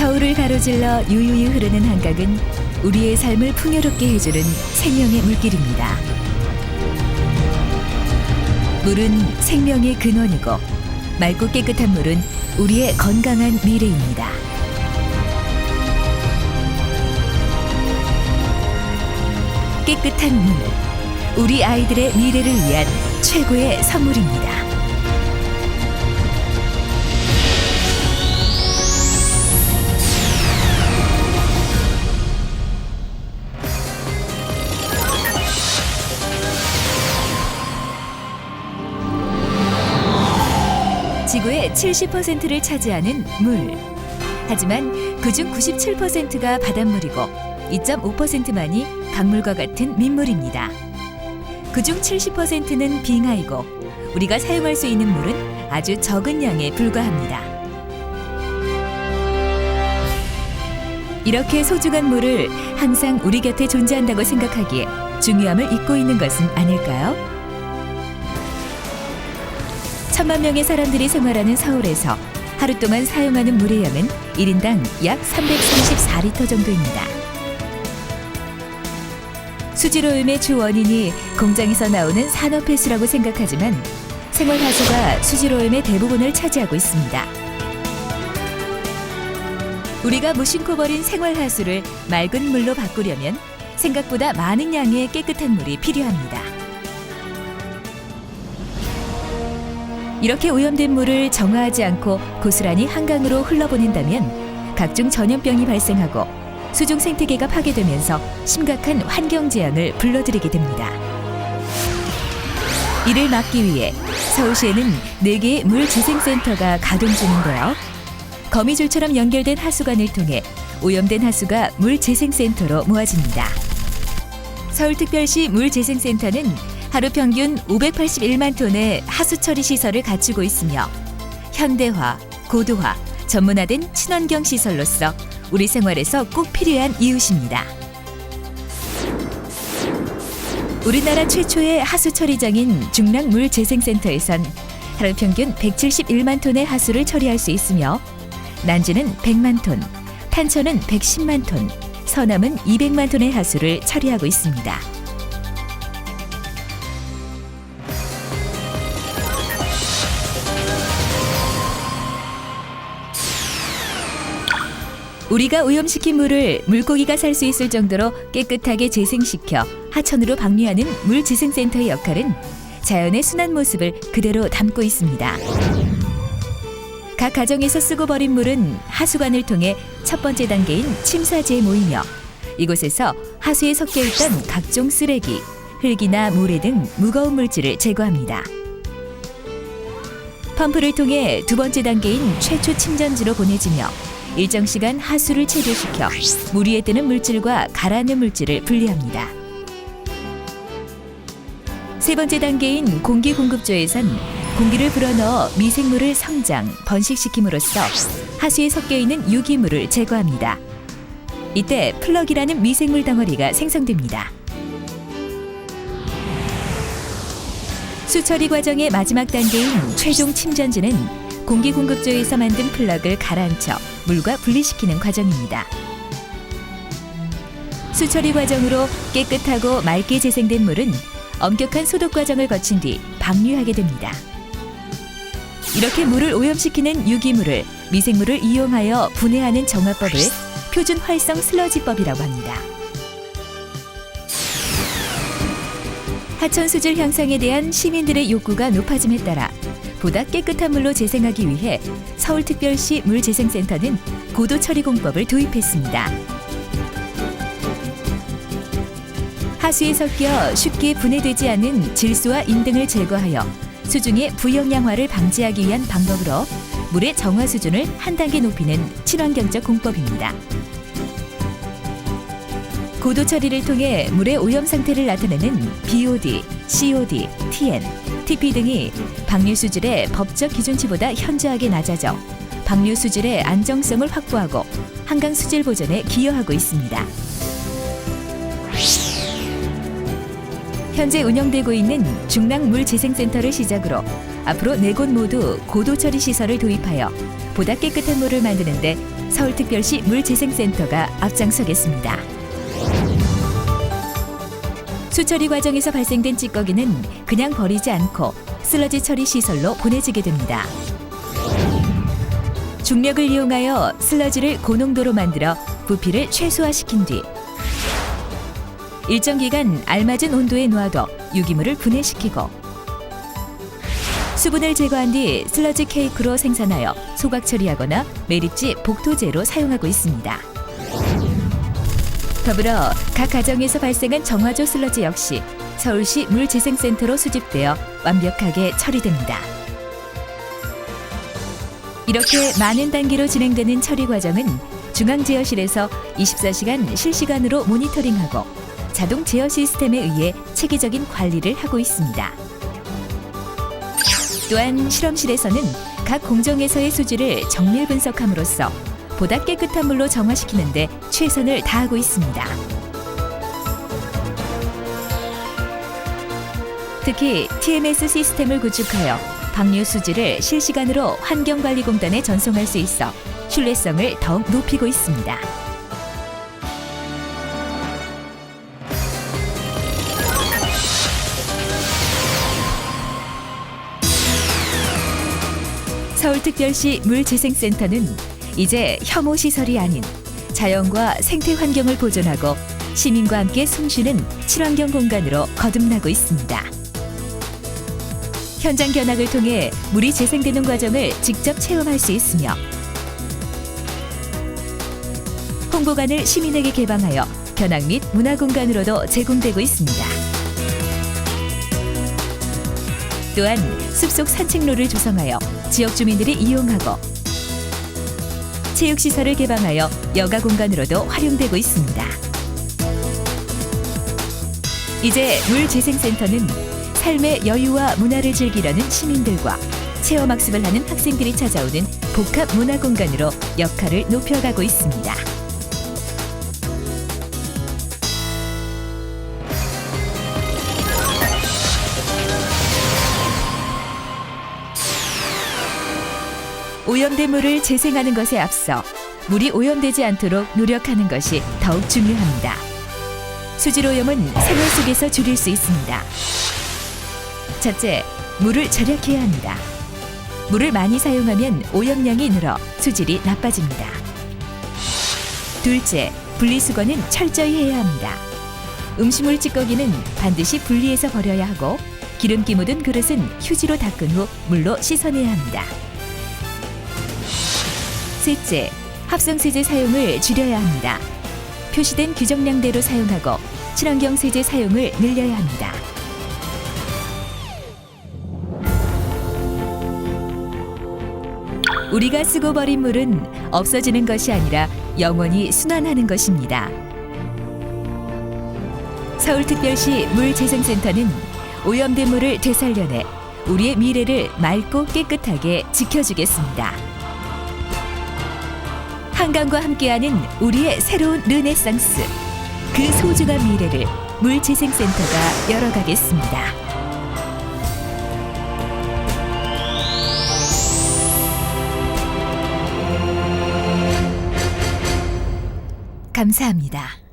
서울을 가로질러 유유히 흐르는 한강은 우리의 삶을 풍요롭게 해주는 생명의 물길입니다. 물은 생명의 근원이고 맑고 깨끗한 물은 우리의 건강한 미래입니다. 깨끗한 물, 우리 아이들의 미래를 위한 최고의 선물입니다. 지구의 70%를 차지하는 물. 하지만 그중 97%가 바닷물이고 2.5%만이 강물과 같은 민물입니다. 그중 70%는 빙하이고 우리가 사용할 수 있는 물은 아주 적은 양에 불과합니다. 이렇게 소중한 물을 항상 우리 곁에 존재한다고 생각하기에 중요함을 잊고 있는 것은 아닐까요? 1,000만 명의 사람들이 생활하는 서울에서 하루 동안 사용하는 물의 양은 1인당 약 334리터 정도입니다. 수질오염의 주 원인이 공장에서 나오는 산업폐수라고 생각하지만 생활하수가 수질오염의 대부분을 차지하고 있습니다. 우리가 무심코 버린 생활하수를 맑은 물로 바꾸려면 생각보다 많은 양의 깨끗한 물이 필요합니다. 이렇게 오염된 물을 정화하지 않고 고스란히 한강으로 흘러보낸다면 각종 전염병이 발생하고 수중 생태계가 파괴되면서 심각한 환경 재앙을 불러들이게 됩니다. 이를 막기 위해 서울시에는 4개의 물재생센터가 가동 중인데요. 거미줄처럼 연결된 하수관을 통해 오염된 하수가 물재생센터로 모아집니다. 서울특별시 물재생센터는 하루 평균 581만 톤의 하수 처리 시설을 갖추고 있으며 현대화, 고도화, 전문화된 친환경 시설로서 우리 생활에서 꼭 필요한 이웃입니다. 우리나라 최초의 하수 처리장인 중랑물재생센터에선 하루 평균 171만 톤의 하수를 처리할 수 있으며 난지는 100만 톤, 탄천은 110만 톤, 서남은 200만 톤의 하수를 처리하고 있습니다. 우리가 오염시킨 물을 물고기가 살 수 있을 정도로 깨끗하게 재생시켜 하천으로 방류하는 물재생센터의 역할은 자연의 순한 모습을 그대로 담고 있습니다. 각 가정에서 쓰고 버린 물은 하수관을 통해 첫 번째 단계인 침사지에 모이며 이곳에서 하수에 섞여 있던 각종 쓰레기, 흙이나 모래 등 무거운 물질을 제거합니다. 펌프를 통해 두 번째 단계인 최초 침전지로 보내지며 일정 시간 하수를 체류시켜 물 위에 뜨는 물질과 가라앉는 물질을 분리합니다. 세 번째 단계인 공기공급조에선 공기를 불어넣어 미생물을 성장, 번식시킴으로써 하수에 섞여 있는 유기물을 제거합니다. 이때 플럭이라는 미생물 덩어리가 생성됩니다. 수처리 과정의 마지막 단계인 최종 침전지는 공기공급조에서 만든 플럭을 가라앉혀 물과 분리시키는 과정입니다. 수처리 과정으로 깨끗하고 맑게 재생된 물은 엄격한 소독 과정을 거친 뒤 방류하게 됩니다. 이렇게 물을 오염시키는 유기물을 미생물을 이용하여 분해하는 정화법을 표준 활성 슬러지법이라고 합니다. 하천 수질 향상에 대한 시민들의 욕구가 높아짐에 따라 보다 깨끗한 물로 재생하기 위해 서울특별시 물재생센터는 고도 처리 공법을 도입했습니다. 하수에 섞여 쉽게 분해되지 않는 질소와 인 등을 제거하여 수중의 부영양화를 방지하기 위한 방법으로 물의 정화 수준을 한 단계 높이는 친환경적 공법입니다. 고도 처리를 통해 물의 오염 상태를 나타내는 BOD, COD, TN, TP 등이 방류 수질의 법적 기준치보다 현저하게 낮아져 방류 수질의 안정성을 확보하고 한강 수질 보존에 기여하고 있습니다. 현재 운영되고 있는 중랑물재생센터를 시작으로 앞으로 4곳 모두 고도 처리 시설을 도입하여 보다 깨끗한 물을 만드는 데 서울특별시 물재생센터가 앞장서겠습니다. 수처리 과정에서 발생된 찌꺼기는 그냥 버리지 않고 슬러지 처리 시설로 보내지게 됩니다. 중력을 이용하여 슬러지를 고농도로 만들어 부피를 최소화시킨 뒤 일정 기간 알맞은 온도에 놓아둬 유기물을 분해시키고 수분을 제거한 뒤 슬러지 케이크로 생산하여 소각 처리하거나 매립지 복토제로 사용하고 있습니다. 더불어 각 가정에서 발생한 정화조 슬러지 역시 서울시 물재생센터로 수집되어 완벽하게 처리됩니다. 이렇게 많은 단계로 진행되는 처리 과정은 중앙제어실에서 24시간 실시간으로 모니터링하고 자동 제어 시스템에 의해 체계적인 관리를 하고 있습니다. 또한 실험실에서는 각 공정에서의 수질을 정밀 분석함으로써 보다 깨끗한 물로 정화시키는 데 최선을 다하고 있습니다. 특히 TMS 시스템을 구축하여 방류 수질을 실시간으로 환경관리공단에 전송할 수 있어 신뢰성을 더욱 높이고 있습니다. 서울특별시 물재생센터는 이제 혐오 시설이 아닌 자연과 생태 환경을 보존하고 시민과 함께 숨쉬는 친환경 공간으로 거듭나고 있습니다. 현장 견학을 통해 물이 재생되는 과정을 직접 체험할 수 있으며 홍보관을 시민에게 개방하여 견학 및 문화 공간으로도 제공되고 있습니다. 또한 숲속 산책로를 조성하여 지역 주민들이 이용하고 체육시설을 개방하여 여가 공간으로도 활용되고 있습니다. 이제 물재생센터는 삶의 여유와 문화를 즐기려는 시민들과 체험학습을 하는 학생들이 찾아오는 복합 문화 공간으로 역할을 높여가고 있습니다. 오염된 물을 재생하는 것에 앞서 물이 오염되지 않도록 노력하는 것이 더욱 중요합니다. 수질 오염은 생활 속에서 줄일 수 있습니다. 첫째, 물을 절약해야 합니다. 물을 많이 사용하면 오염량이 늘어 수질이 나빠집니다. 둘째, 분리수거는 철저히 해야 합니다. 음식물 찌꺼기는 반드시 분리해서 버려야 하고 기름기 묻은 그릇은 휴지로 닦은 후 물로 씻어내야 합니다. 셋째, 합성세제 사용을 줄여야 합니다. 표시된 규정량대로 사용하고 친환경 세제 사용을 늘려야 합니다. 우리가 쓰고 버린 물은 없어지는 것이 아니라 영원히 순환하는 것입니다. 서울특별시 물재생센터는 오염된 물을 되살려내 우리의 미래를 맑고 깨끗하게 지켜주겠습니다. 한강과 함께하는 우리의 새로운 르네상스, 그 소중한 미래를 물재생센터가 열어가겠습니다. 감사합니다.